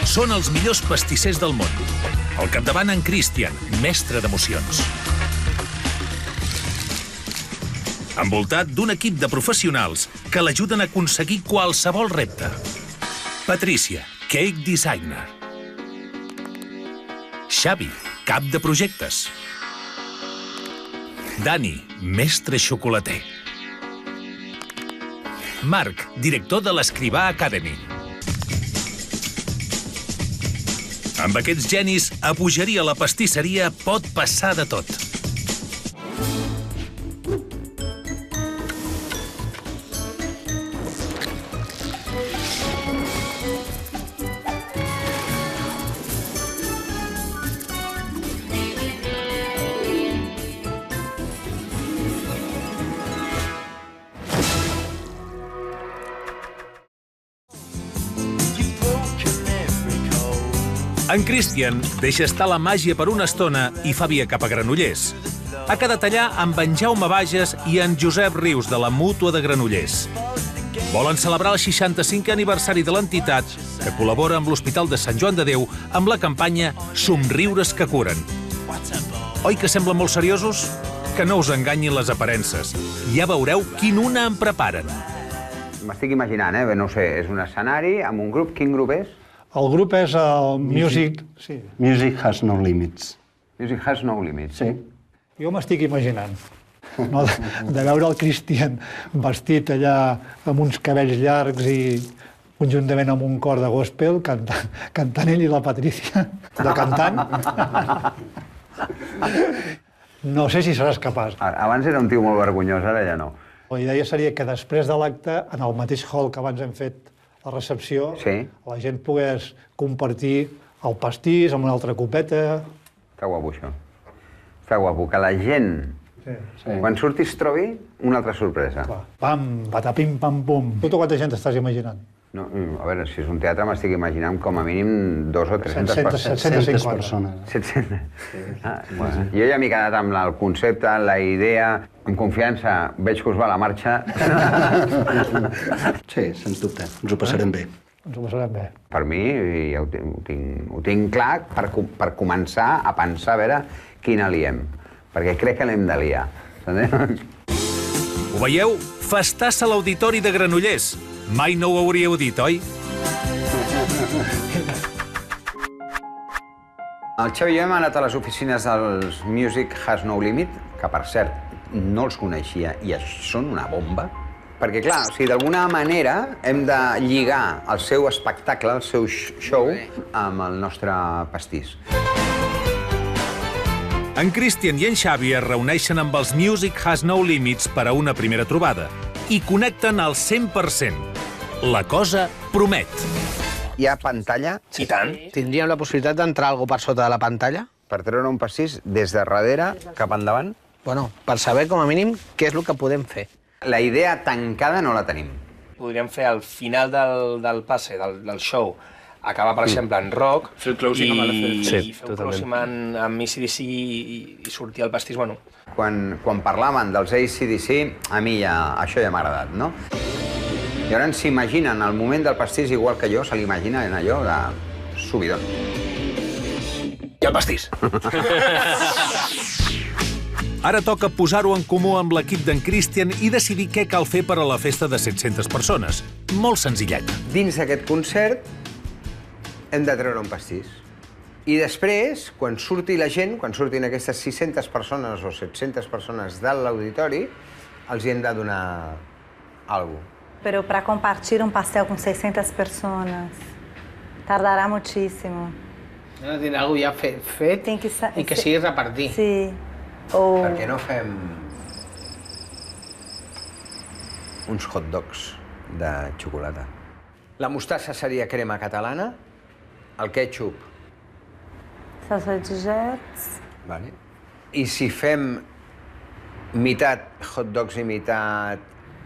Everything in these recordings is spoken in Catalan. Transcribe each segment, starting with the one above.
Són els millors pastissers del món. Al capdavant, en Christian, mestre d'emocions. Envoltat d'un equip de professionals que l'ajuden a aconseguir qualsevol repte. Patricia, cake designer. Xavi, cap de projectes. Dani, mestre xocolater. Marc, director de l'Escrivà Academy. Amb aquests genis, a Bogeria la pastisseria pot passar de tot. En Christian deixa estar la màgia per una estona i fa via cap a Granollers. Ha quedat allà amb en Jaume Bages i en Josep Rius, de la Mútua de Granollers. Volen celebrar el 65è aniversari de l'entitat, que col·labora amb l'Hospital de Sant Joan de Déu amb la campanya Somriures que curen. Oi que semblen molt seriosos? Que no us enganyin les aparences. Ja veureu quin una en preparen. M'estic imaginant, no ho sé, és un escenari amb un grup. Quin grup és? El grup és el Music... Sí. Music Has No Limits. Music Has No Limits. Sí. Jo m'estic imaginant, no? De veure el Christian vestit allà amb uns cabells llargs i conjuntament amb un cor de gospel, cantant ell i la Patricia, de cantant. No sé si seràs capaç. Abans era un tio molt vergonyós, ara ja no. La idea seria que després de l'acte, en el mateix hall que abans hem fet la recepció, la gent pogués compartir el pastís amb una altra copeta. Està guapo, això. Està guapo, que la gent, quan surti, es trobi una altra sorpresa. Pam, patapim, pam, pum. Tu quanta gent t'estàs imaginant? No, a veure, si és un teatre m'estic imaginant com a mínim 200 o 300 persones. 750 persones. 700. Jo ja m'he quedat amb el concepte, la idea, amb confiança. Veig que us va la marxa. Sí, sens dubte. Ens ho passarem bé. Ens ho passarem bé. Per mi, ja ho tinc clar per començar a pensar a veure quina liem. Perquè crec que l'hem de liar. Ho veieu? Festassa a l'Auditori de Granollers. Mai no ho hauríeu dit, oi? El Xavi i jo hem anat a les oficines dels Music Has No Limit, que, per cert, no els coneixia i són una bomba. Perquè, clar, d'alguna manera hem de lligar el seu espectacle, el seu show, amb el nostre pastís. En Christian i en Xavi es reuneixen amb els Music Has No Limits per a una primera trobada i connecten al 100%. La cosa promet. Hi ha pantalla? I tant. Tindríem la possibilitat d'entrar algú per sota de la pantalla? Per treure un pastís des de darrere cap endavant? Bueno, per saber, com a mínim, què és el que podem fer. La idea tancada no la tenim. Podríem fer al final del passe, del show, acabar, per exemple, en rock, fer el closing amb i fer un closing amb AC/DC i sortir al pastís, bueno. Quan parlaven dels AC/DC, a mi això ja m'ha agradat, no? Llavors s'imaginen el moment del pastís igual que jo, se l'imaginen allò de subidon. I el pastís! Ara toca posar-ho en comú amb l'equip d'en Christian i decidir què cal fer per a la festa de 700 persones. Molt senzillet. Dins d'aquest concert hem de treure un pastís. I després, quan surti la gent, quan surtin aquestes 600 persones o 700 persones de l'auditori, els hi hem de donar alguna cosa. Pero para compartir un pastel con 600 personas tardará muchísimo. No tindrà algú ja fet i que sigui repartir. Sí. Per què no fem uns hot dogs de xocolata? La mostassa seria crema catalana, el ketchup... Salsa de jets... Vale. I si fem mitat hot dogs y mitad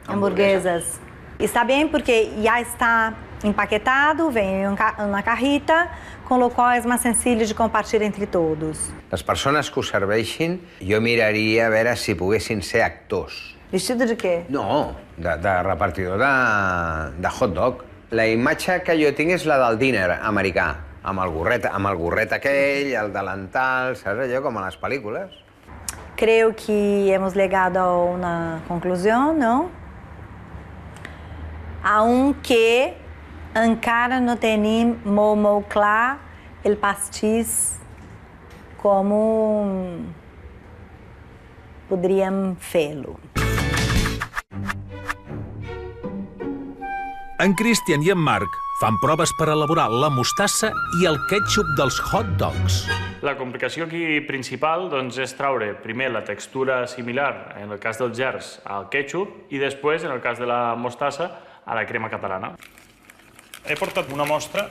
hamburguesas. Está bien porque ya está empaquetado, vem na carrita, com lo qual é mais sencillo de compartilhar entre todos. Les persones que ho serveixin, jo miraria a veure si poguessin ser actors. Vestido de què? No, de repartidor de hot dog. La imatge que jo tinc és la del diner americà. amb el gorret aquell, el delantal, saps allò, com a les pel·lícules. Creo que hemos llegado a una conclusión, ¿no? Aunque encara no tenim molt clar el pastís como podríem fer-lo. En Christian i en Marc fan proves per elaborar la mostassa i el ketchup dels hot dogs. La complicació aquí principal és traure primer la textura similar, en el cas dels gerds, al ketchup i després, en el cas de la mostassa, a la crema catalana. He portat una mostra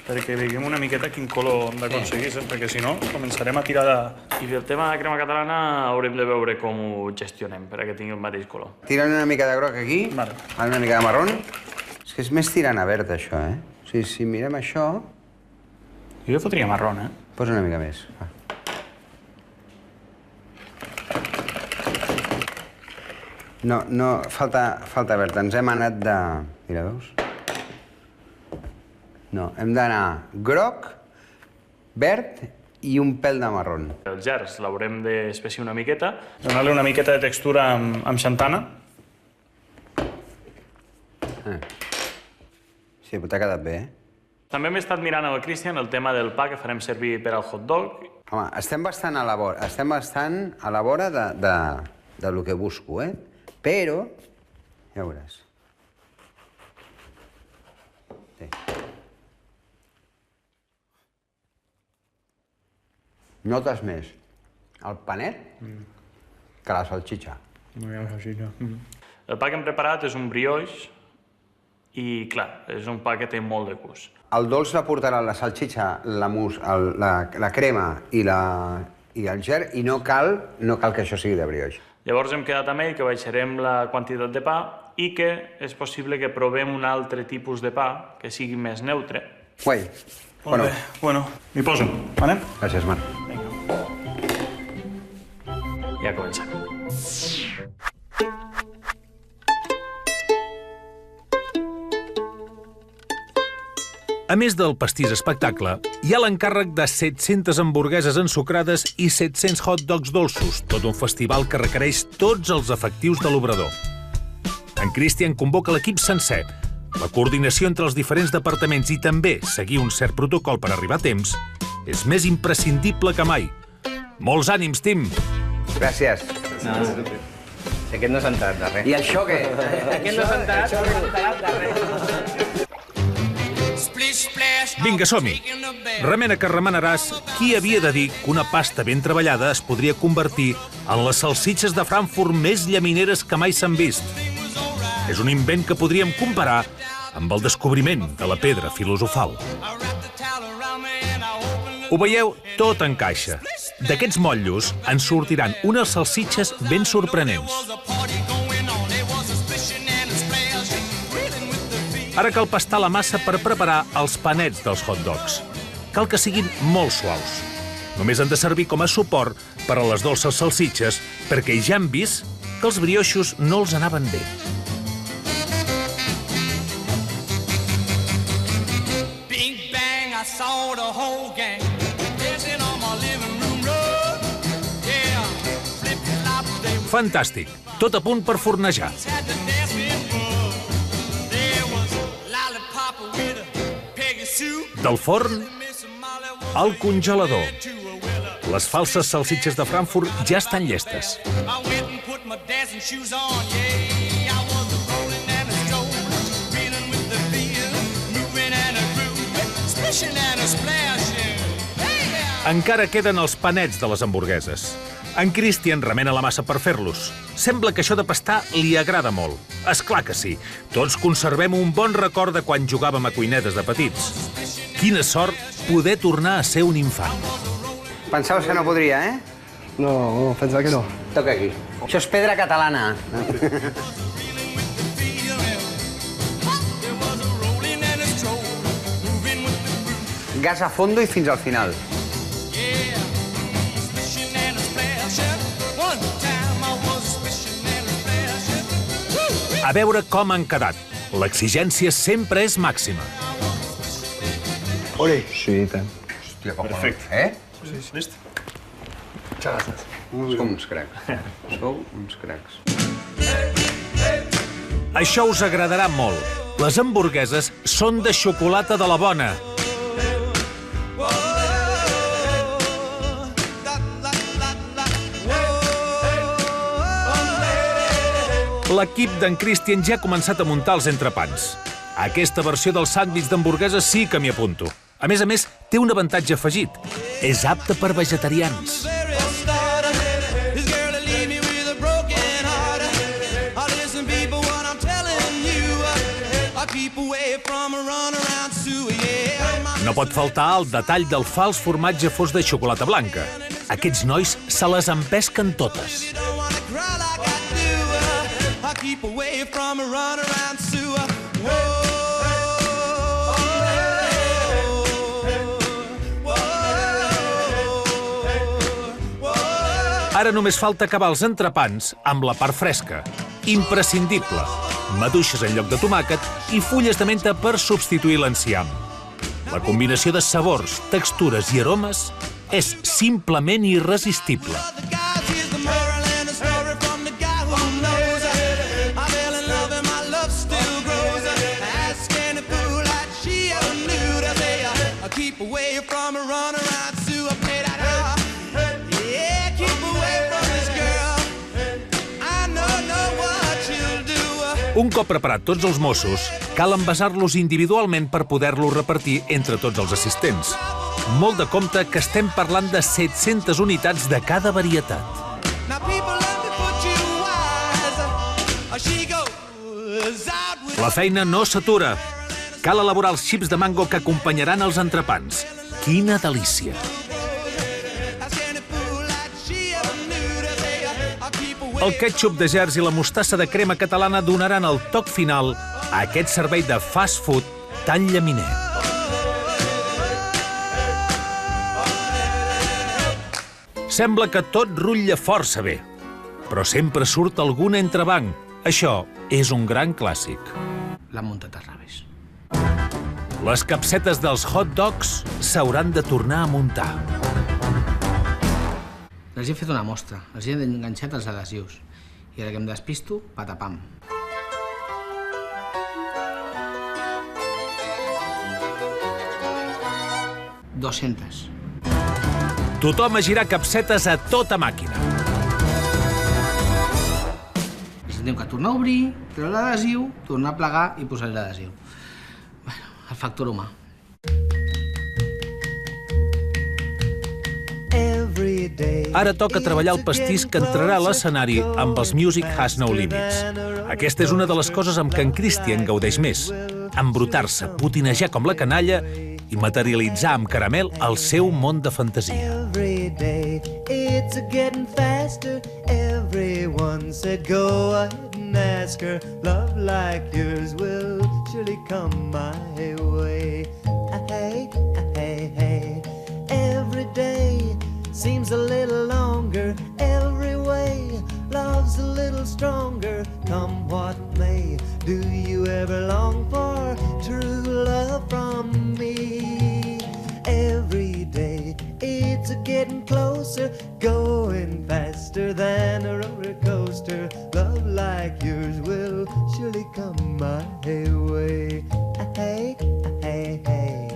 perquè veiem una miqueta quin color hem d'aconseguir, perquè si no començarem a tirar de... I el tema de la crema catalana haurem de veure com ho gestionem perquè tingui el mateix color. Tirant una mica de groc aquí, una mica de marrón. És que és més tirant a verd, això, eh? O sigui, si mirem això... Jo fotria marrón, eh? Posa una mica més. Va. No, falta verd. Ens hem anat de... Mira, veus? No, hem d'anar groc, verd i un pèl de marrón. Els gerds l'haurem d'espessir una miqueta, donar-li una miqueta de textura amb xantana. Sí, però t'ha quedat bé, eh? També hem estat mirant amb el Christian el tema del pa que farem servir per al hot dog. Home, estem bastant a la vora de lo que busco, eh? Però, ja veuràs. Sí. Notes més el panet que la salxitxa. El pa que hem preparat és un brioix i, clar, és un pa que té molt de gust. El dolç l'aportarà la salxitxa, la crema i el gerd, i no cal que això sigui de brioix. Llavors hem quedat amb ell que baixarem la quantitat de pa i que és possible que provem un altre tipus de pa que sigui més neutre. Guai. Molt bé. Bueno, m'hi poso. Anem? Gràcies, Marc. Ja comencem. A més del pastís espectacle, hi ha l'encàrrec de 700 hamburgueses ensucrades i 700 hot dogs dolços, tot un festival que requereix tots els efectius de l'obrador. En Christian convoca l'equip sencer. La coordinació entre els diferents departaments i també seguir un cert protocol per arribar a temps és més imprescindible que mai. Molts ànims, Tim! Gràcies. Aquest no s'ha enterat de res. I això què? Aquest no s'ha enterat de res. Vinga, som-hi! Remena que remenaràs, qui havia de dir que una pasta ben treballada es podria convertir en les salsitxes de Frankfurt més llamineres que mai s'han vist. És un invent que podríem comparar amb el descobriment de la pedra filosofal. Ho veieu? Tot encaixa. D'aquests motllos en sortiran unes salsitxes ben sorprenents. Ara cal pastar la massa per preparar els panets dels hot dogs. Cal que siguin molt suaus. Només han de servir com a suport per a les dolces salsitxes, perquè ja hem vist que els brioixos no els anaven bé. Fantàstic! Tot a punt per fornejar. Del forn al congelador. Les falses salsitxes de Frankfurt ja estan llestes. Encara queden els panets de les hamburgueses. En Christian remena la massa per fer-los. Sembla que això de pastar li agrada molt. És clar que sí. Tots conservem un bon record de quan jugàvem a cuinetes de petits. Quina sort poder tornar a ser un infant. Pensaves que no podria, eh? No, pensava que no. Toca aquí. Això és pedra catalana. Gas a fondo i fins al final. A veure com han quedat. L'exigència sempre és màxima. Ole. Sí, i tant. Hòstia, com Perfecte. Sí. Vist? Muchas gracias. Sou uns cracs. Sou uns cracs. Això us agradarà molt. Les hamburgueses són de xocolata de la bona. L'equip d'en Christian ja ha començat a muntar els entrepans. A aquesta versió del sàndwich d'hamburguesa sí que m'hi apunto. A més, té un avantatge afegit. És apte per vegetarians. No pot faltar el detall del fals formatge fos de xocolata blanca. Aquests nois se les empesquen totes. Ara només falta acabar els entrepans amb la part fresca. Imprescindible. Maduixes en lloc de tomàquet i fulles de menta per substituir l'enciam. La combinació de sabors, textures i aromes és simplement irresistible. Un cop preparat tots els mossos, cal envasar-los individualment per poder-los repartir entre tots els assistents. Molt de compte que estem parlant de 700 unitats de cada varietat. La feina no s'atura. Cal elaborar els xips de mango que acompanyaran els entrepans. Quina delícia! El ketchup de gerds i la mostassa de crema catalana donaran el toc final a aquest servei de fast food tan llaminer. Sembla que tot rutlla força bé, però sempre surt algun entrebanc. Això és un gran clàssic. L'han muntat al revés. Les capsetes dels hot dogs s'hauran de tornar a muntar. Els he fet una mostra, els he enganxat els adhesius. I ara que em despisto, patapam. $200. Tothom a girar capsetes a tota màquina. Els hem que tornar a obrir, treure l'adhesiu, tornar a plegar i posar l'adhesiu. Bueno, el factor humà. Ara toca treballar el pastís que entrarà a l'escenari amb els Music Has No Limits. Aquesta és una de les coses amb què en Christian gaudeix més. Embrutar-se, potinejar com la canalla i materialitzar amb caramel el seu món de fantasia. Seems a little longer every way. Love's a little stronger, come what may. Do you ever long for true love from me? Every day it's getting closer, going faster than a roller coaster. Love like yours will surely come my way. Hey, hey, hey.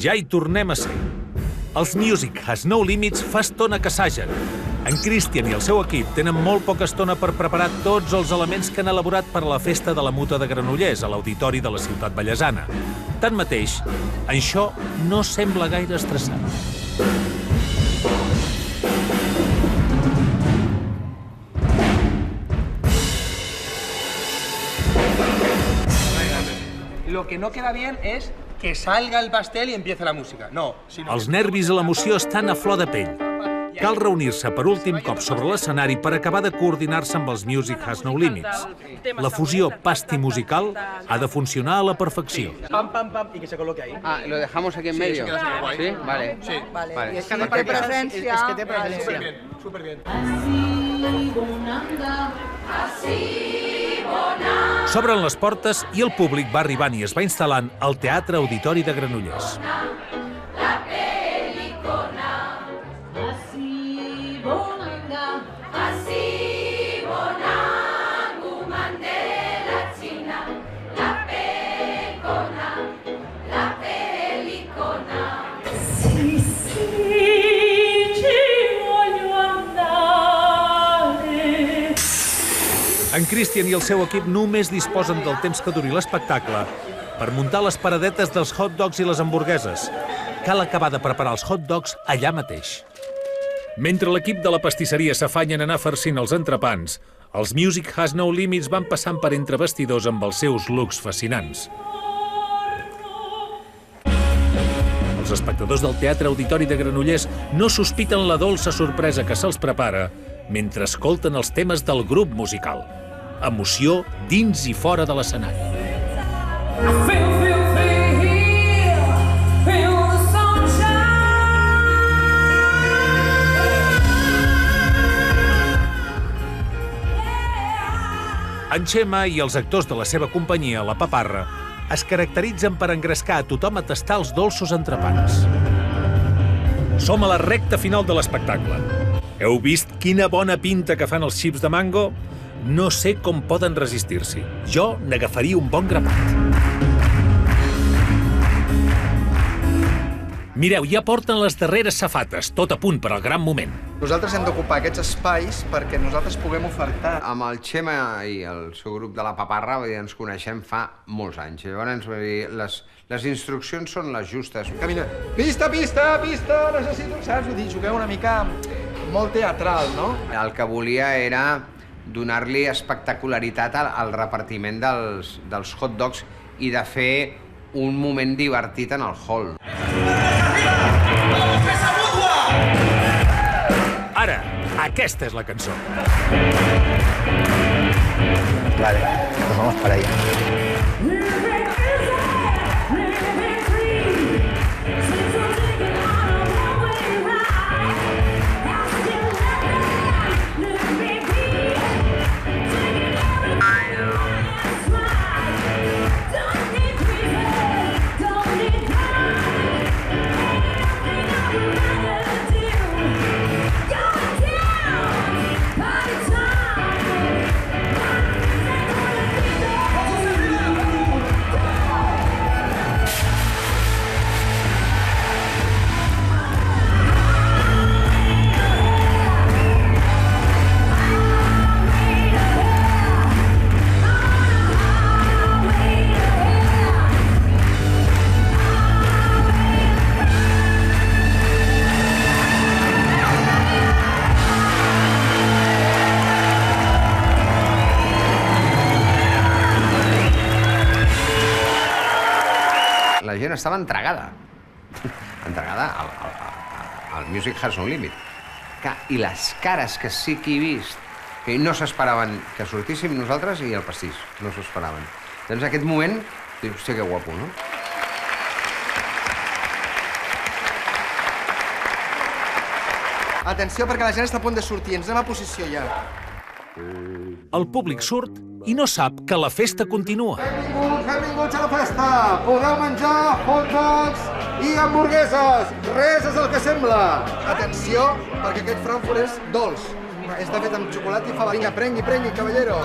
Ja hi tornem a ser. Els Music Has No Limits fa estona que assagen. En Christian i el seu equip tenen molt poca estona per preparar tots els elements que han elaborat per a la festa de la Mútua de Granollers a l'auditori de la ciutat vallesana. Tanmateix, això no sembla gaire estressant. Lo que no queda bien es que salga el pastel y empiece la música. No, sino... Els nervis i l'emoció estan a flor de pell. Cal reunir-se per últim cop sobre l'escenari per acabar de coordinar-se amb els Music Has No Limits. La fusió pasti musical ha de funcionar a la perfecció. Pam, pam, pam, y que se coloque ahí. Ah, ¿lo dejamos aquí en medio? Sí, vale. Sí. Vale. Es que té presència. Es que té presència. Superbien. S'obren les portes i el públic va arribant i es va instal·lant al Teatre Auditori de Granollers. En Christian i el seu equip només disposen del temps que duri l'espectacle per muntar les paradetes dels hot dogs i les hamburgueses. Cal acabar de preparar els hot dogs allà mateix. Mentre l'equip de la pastisseria s'afanyen a anar farcint els entrepans, els Music Has No Limits van passant per entre vestidors amb els seus looks fascinants. Els espectadors del Teatre Auditori de Granollers no sospiten la dolça sorpresa que se'ls prepara mentre escolten els temes del grup musical. Emoció dins i fora de l'escenari. En Xema i els actors de la seva companyia, la Paparra, es caracteritzen per engrescar a tothom a tastar els dolços entrepans. Som a la recta final de l'espectacle. Heu vist quina bona pinta que fan els xips de mango? No sé com poden resistir-s'hi. Jo n'agafaria un bon grapat. Mireu, ja porten les darreres safates, tot a punt per al gran moment. Nosaltres hem d'ocupar aquests espais perquè nosaltres puguem ofertar. Amb el Xema i el seu grup de la Paparra ens coneixem fa molts anys. Llavors, les instruccions són les justes. Camina, pista, pista, pista, necessito, saps? Vull dir, jugueu una mica molt teatral, no? El que volia era donar-li espectacularitat al repartiment dels hot dogs i de fer un moment divertit en el hall. Ara, aquesta és la cançó. Vale, pues vamos para allá. La gent estava entregada. Entregada al Music Has No Limit. I les cares que sí que he vist, que no s'esperaven que sortíssim nosaltres i el pastís, no s'ho esperaven. Doncs aquest moment, dius, hòstia, que guapo, no? Atenció, perquè la gent està a punt de sortir. Ens anem a posició ja. El públic surt i no sap que la festa continua. Benvinguts a la festa! Podeu menjar hot dogs i hamburgueses! Res és el que sembla! Atenció, perquè aquest Frankfurt és dolç. Està fet amb xocolata i fava. Vinga, prengui, caballero!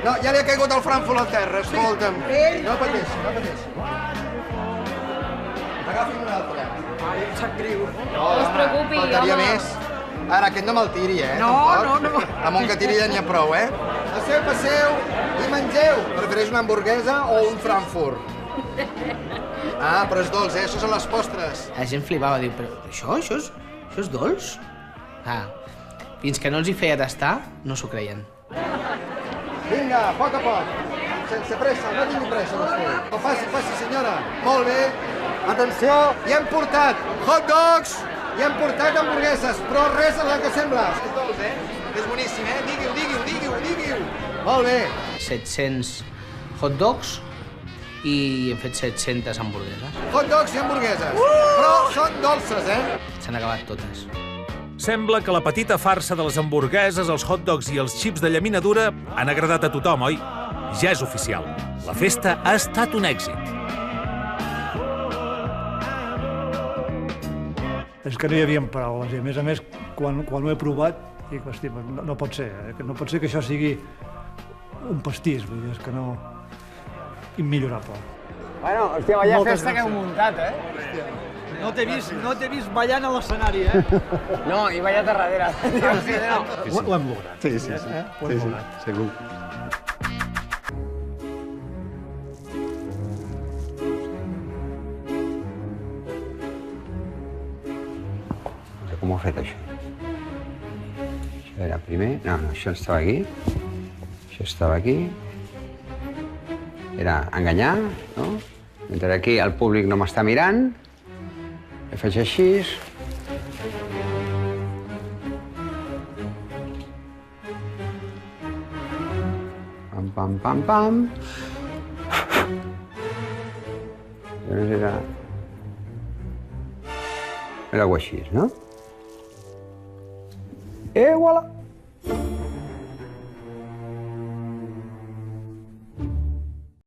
No, ja li ha caigut el Frankfurt al terra, escolta'm. No pateixi, no pateixi. Agafi'm un altre. Ai, em sap greu. No es preocupi, faltaria més. Ara, aquest no me'l tiri, No. Amb un que tiri ja n'hi ha prou, Passeu i mengeu. Prefereix una hamburguesa o un Frankfurt? Ah, però és dolç, Això són les postres. La gent flipava, diu, però això és dolç? Fins que no els hi feia tastar, no s'ho creien. Vinga, a poc. sense pressa, no tingui pressa, vostè. No, passi, senyora. Molt bé. Atenció, hi hem portat hot dogs, hi hem portat hamburgueses, però res és el que sembla. És dolç, És boníssim, Diguiu. Molt bé. 700 hot dogs i hem fet 700 hamburgueses. Hot dogs i hamburgueses. Però són dolces, S'han acabat totes. Sembla que la petita farsa de les hamburgueses, els hot dogs i els xips de llaminadura han agradat a tothom, oi? Ja és oficial. La festa ha estat un èxit. És que no hi havia paraules, i a més, quan ho he provat, dic, hosti, no pot ser, no pot ser que això sigui un pastís, vull dir, és que no... immillorable. Bueno, hòstia, vaya Moltes festa que heu gràcies. muntat, No t'he vist ballant a l'escenari, No, i vaya terradera. Ho hem lograt. Sí. Ho hem lograt. Segur. Com ho ha fet, això? Això era primer... No, això estava aquí. Això estava aquí. Era enganyar, no? Mentre aquí el públic no m'està mirant. Jo faig així. Pam. Llavors era... Era algo així, no? Voilà!